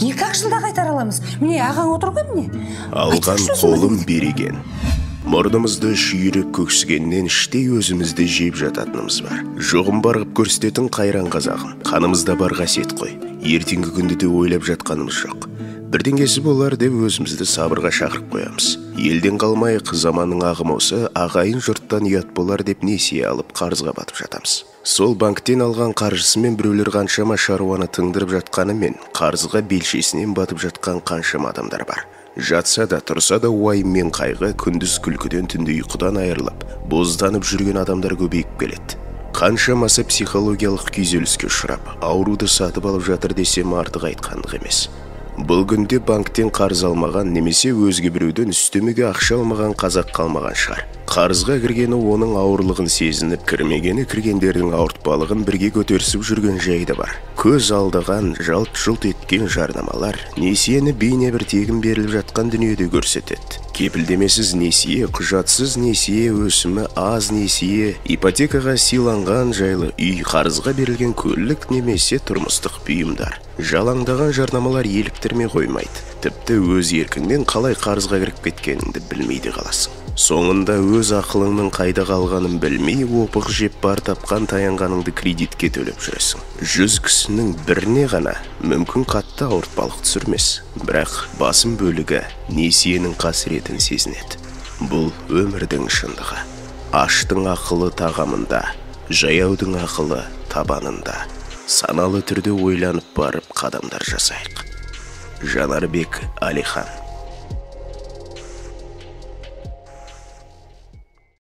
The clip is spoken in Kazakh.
2-ақ жылда қайтара аламыз. Міне ағаң отыр ғой міне. Алған қолым береген. Мұрнымызды шүйіріп көксігеннен іштей өзімізді жеп жататынымыз бар. Жоғын барғып көрсететін қайран қазағым. Қанымызда бар қасиет қой. Ертеңгі күнді де ойлап жатқанымыз жоқ. Бірдеңесі болар деп өзімізді сабырға шақырып қоямыз. Елден қалмайық, заманның ағымы осы, ағайын жұрттан ұят болар деп несие алып қарызға батып жатамыз. Сол банктен алған қаржысымен біреулер қаншама шаруаны тыңдырып жатқанымен, қарызға белшесінен батып жатқан қаншама адамдар бар. Жатса да тұрса да уайым мен қайғы, күндіз күлкіден түнде ұйқыдан айырылып, бозданып жүрген адамдар көбейіп келеді. Қаншамасы психологиялық күйзеліске ұшырап, ауруды сатып алып жатыр десем артық айтқандық емес. Бұл күнде банктен қарыз алмаған немесе өзге біреуден үстемеге ақша алмаған қазақ қалмаған шығар. Қарызға кіргені оның ауырлығын сезініп, кірмегені кіргендердің ауыртпалығын бірге көтерісіп жүрген жайды бар. Көз алдаған, жалт-жұлт еткен жарнамалар несиені бейне бір тегін беріліп жатқан дүниеде көрсетеді. Кепілдемесіз несие, құжатсыз несие, өсімі аз несие, ипотекаға сыйланған жайлы үй, қарызға берілген көлік немесе тұрмыстық бұйымдар. Жалаңдаған жарнамалар еліктірмей қоймайды. Тіпті өз еркіңнен қалай қарызға кіріп кеткеніңді білмейді қаласың. Соңында өз ақылыңның қайда қалғанын білмей, опық жеп бар тапқан таянғаныңды кредитке төлеп жүресің. 100 кісінің біріне ғана мүмкін қатты ауыртпалық түсірмес, бірақ басым бөлігі несиенің қасіретін сезінеді. Бұл өмірдің шындығы. Аштың ақылы тағамында, жаяудың ақылы табанында. Саналы түрде ойланып барып қадамдар жасайық. Жанарбек Алихан.